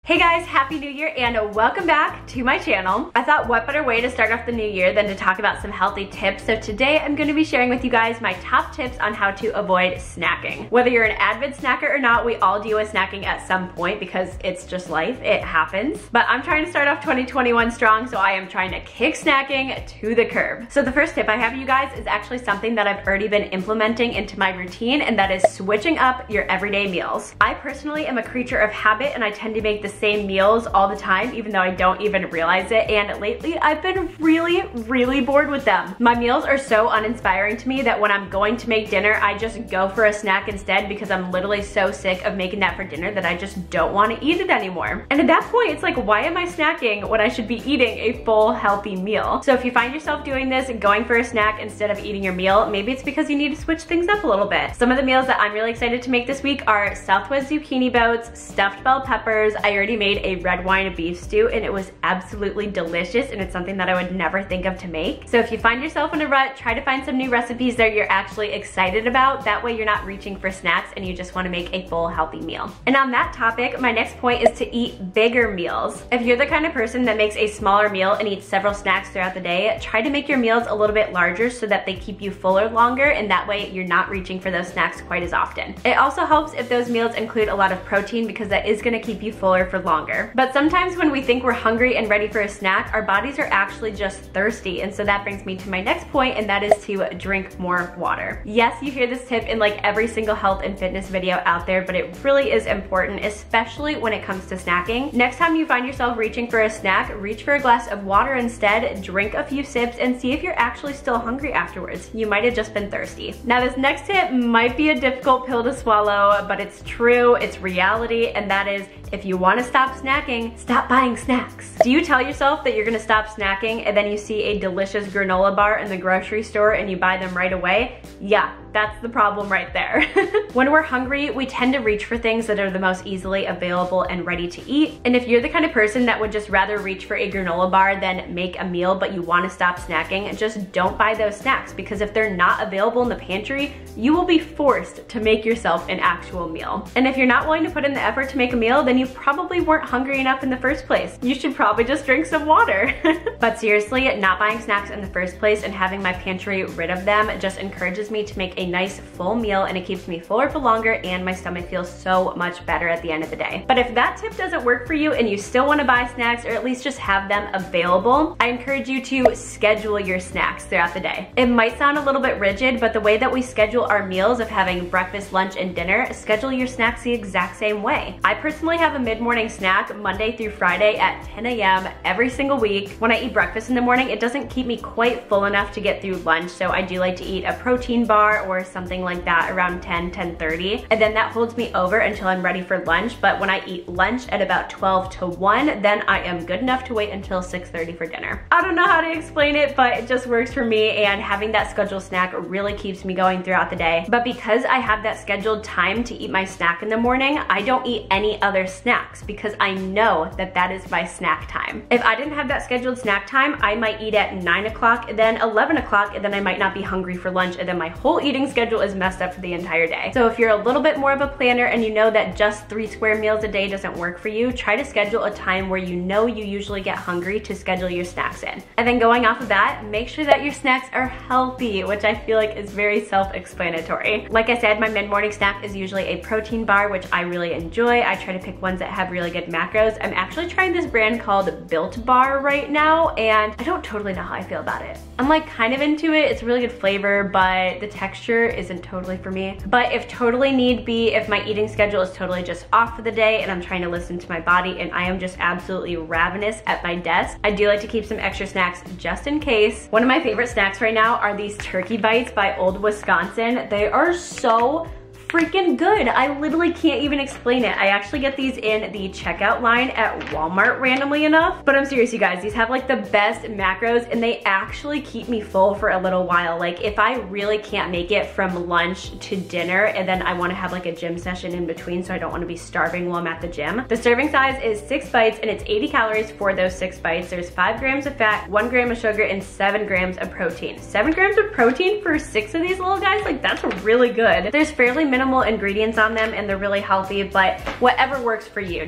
Hey guys, happy new year and welcome back to my channel. I thought what better way to start off the new year than to talk about some healthy tips. So today I'm going to be sharing with you guys my top tips on how to avoid snacking. Whether you're an avid snacker or not, we all deal with snacking at some point because it's just life, it happens. But I'm trying to start off 2021 strong, so I am trying to kick snacking to the curb. So the first tip I have for you guys is actually something that I've already been implementing into my routine, and that is switching up your everyday meals. I personally am a creature of habit and I tend to make the same meals all the time, even though I don't even realize it, and lately I've been really bored with them. My meals are so uninspiring to me that when I'm going to make dinner, I just go for a snack instead because I'm literally so sick of making that for dinner that I just don't want to eat it anymore. And at that point, it's like, why am I snacking when I should be eating a full healthy meal? So if you find yourself doing this, going for a snack instead of eating your meal, maybe it's because you need to switch things up a little bit. Some of the meals that I'm really excited to make this week are Southwest zucchini boats, stuffed bell peppers. I already made a red wine beef stew and it was absolutely delicious, and it's something that I would never think of to make. So if you find yourself in a rut, try to find some new recipes that you're actually excited about. That way you're not reaching for snacks and you just want to make a full healthy meal. And on that topic, my next point is to eat bigger meals. If you're the kind of person that makes a smaller meal and eats several snacks throughout the day, try to make your meals a little bit larger so that they keep you fuller longer, and that way you're not reaching for those snacks quite as often. It also helps if those meals include a lot of protein because that is going to keep you fuller for longer. But sometimes when we think we're hungry and ready for a snack, our bodies are actually just thirsty. And so that brings me to my next point, and that is to drink more water. Yes, you hear this tip in like every single health and fitness video out there, but it really is important, especially when it comes to snacking. Next time you find yourself reaching for a snack, reach for a glass of water instead, drink a few sips, and see if you're actually still hungry afterwards. You might have just been thirsty. Now this next tip might be a difficult pill to swallow, but it's true, it's reality, and that is, if you want to stop snacking, stop buying snacks. Do you tell yourself that you're gonna stop snacking and then you see a delicious granola bar in the grocery store and you buy them right away? Yeah, that's the problem right there. When we're hungry, we tend to reach for things that are the most easily available and ready to eat. And if you're the kind of person that would just rather reach for a granola bar than make a meal, but you want to stop snacking, just don't buy those snacks, because if they're not available in the pantry, you will be forced to make yourself an actual meal. And if you're not willing to put in the effort to make a meal, then you probably weren't hungry enough in the first place. You should probably just drink some water. But seriously, not buying snacks in the first place and having my pantry rid of them just encourages me to make a nice full meal, and it keeps me fuller for longer and my stomach feels so much better at the end of the day. But if that tip doesn't work for you and you still want to buy snacks, or at least just have them available, I encourage you to schedule your snacks throughout the day. It might sound a little bit rigid, but the way that we schedule our meals of having breakfast, lunch, and dinner, schedule your snacks the exact same way. I personally have a mid-morning snack Monday through Friday at 10 a.m. every single week. When I eat breakfast in the morning, it doesn't keep me quite full enough to get through lunch, so I do like to eat a protein bar or something like that around 10:30, and then that holds me over until I'm ready for lunch. But when I eat lunch at about 12 to 1, then I am good enough to wait until 6:30 for dinner. I don't know how to explain it, but it just works for me, and having that scheduled snack really keeps me going throughout the day. But because I have that scheduled time to eat my snack in the morning, I don't eat any other snacks because I know that that is my snack time. If I didn't have that scheduled snack time, I might eat at 9 o'clock, then 11 o'clock, and then I might not be hungry for lunch, and then my whole eating schedule is messed up for the entire day. So if you're a little bit more of a planner and you know that just 3 square meals a day doesn't work for you, try to schedule a time where you know you usually get hungry to schedule your snacks in. And then going off of that, make sure that your snacks are healthy, which I feel like is very self-explanatory. Like I said, my mid-morning snack is usually a protein bar, which I really enjoy. I try to pick ones that have really good macros. I'm actually trying this brand called Built Bar right now, and I don't totally know how I feel about it. I'm like kind of into it. It's a really good flavor, but the texture isn't totally for me. But if totally need be, if my eating schedule is totally just off for the day and I'm trying to listen to my body and I am just absolutely ravenous at my desk, I do like to keep some extra snacks just in case. One of my favorite snacks right now are these turkey bites by Old Wisconsin. They are so freaking good. I literally can't even explain it. I actually get these in the checkout line at Walmart randomly enough. But I'm serious, you guys, these have like the best macros and they actually keep me full for a little while. Like if I really can't make it from lunch to dinner and then I want to have like a gym session in between so I don't want to be starving while I'm at the gym. The serving size is 6 bites and it's 80 calories for those 6 bites. There's 5 grams of fat, 1 gram of sugar, and 7 grams of protein. 7 grams of protein for 6 of these little guys? Like that's really good. There's fairly minimal ingredients on them and they're really healthy, but whatever works for you.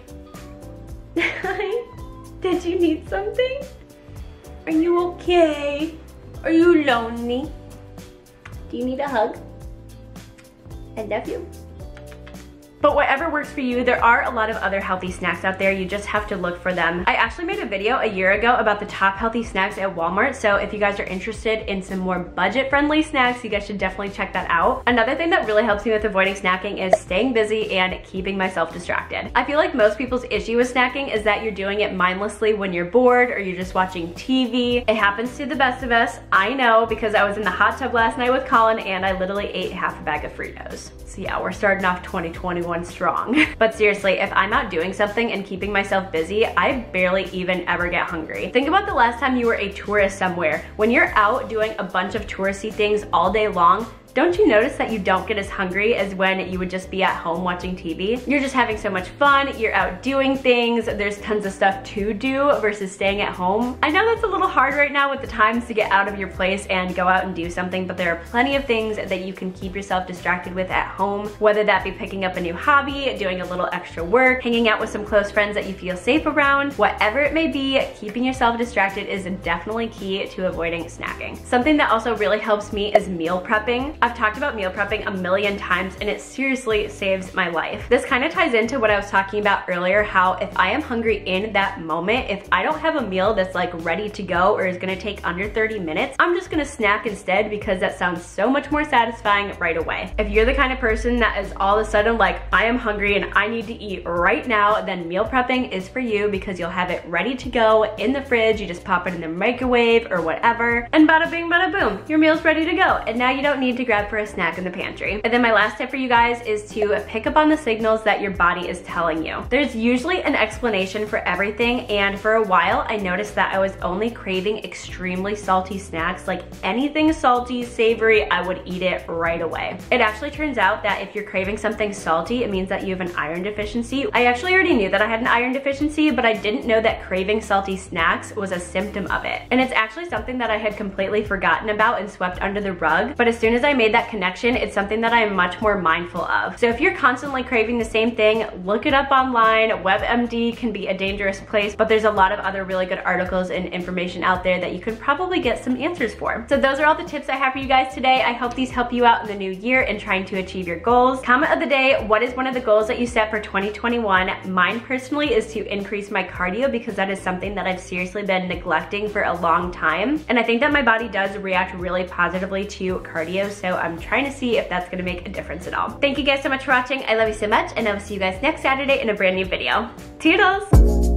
Did you need something? Are you okay? Are you lonely? Do you need a hug? I love you. But whatever works for you, there are a lot of other healthy snacks out there. You just have to look for them. I actually made a video a year ago about the top healthy snacks at Walmart. So if you guys are interested in some more budget-friendly snacks, you guys should definitely check that out. Another thing that really helps me with avoiding snacking is staying busy and keeping myself distracted. I feel like most people's issue with snacking is that you're doing it mindlessly when you're bored or you're just watching TV. It happens to the best of us. I know, because I was in the hot tub last night with Colin and I literally ate half a bag of Fritos. So yeah, we're starting off 2021 strong. But seriously, if I'm out doing something and keeping myself busy, I barely even ever get hungry. Think about the last time you were a tourist somewhere. When you're out doing a bunch of touristy things all day long, don't you notice that you don't get as hungry as when you would just be at home watching TV? You're just having so much fun, you're out doing things, there's tons of stuff to do versus staying at home. I know that's a little hard right now with the times to get out of your place and go out and do something, but there are plenty of things that you can keep yourself distracted with at home, whether that be picking up a new hobby, doing a little extra work, hanging out with some close friends that you feel safe around. Whatever it may be, keeping yourself distracted is definitely key to avoiding snacking. Something that also really helps me is meal prepping. I've talked about meal prepping a million times and it seriously saves my life. This kind of ties into what I was talking about earlier, how if I am hungry in that moment, if I don't have a meal that's like ready to go or is gonna take under 30 minutes, I'm just gonna snack instead because that sounds so much more satisfying right away. If you're the kind of person that is all of a sudden like, I am hungry and I need to eat right now, then meal prepping is for you because you'll have it ready to go in the fridge. You just pop it in the microwave or whatever, and bada bing, bada boom, your meal's ready to go. And now you don't need to grab for a snack in the pantry. And then my last tip for you guys is to pick up on the signals that your body is telling you. There's usually an explanation for everything, and for a while I noticed that I was only craving extremely salty snacks. Like anything salty, savory, I would eat it right away. It actually turns out that if you're craving something salty, it means that you have an iron deficiency. I actually already knew that I had an iron deficiency, but I didn't know that craving salty snacks was a symptom of it. And it's actually something that I had completely forgotten about and swept under the rug. But as soon as I made that connection, it's something that I am much more mindful of. So if you're constantly craving the same thing, look it up online. WebMD can be a dangerous place, but there's a lot of other really good articles and information out there that you can probably get some answers for. So those are all the tips I have for you guys today. I hope these help you out in the new year in trying to achieve your goals. Comment of the day, what is one of the goals that you set for 2021? Mine personally is to increase my cardio because that is something that I've seriously been neglecting for a long time. And I think that my body does react really positively to cardio, so I'm trying to see if that's gonna make a difference at all. Thank you guys so much for watching. I love you so much, and I will see you guys next Saturday in a brand new video. Toodles!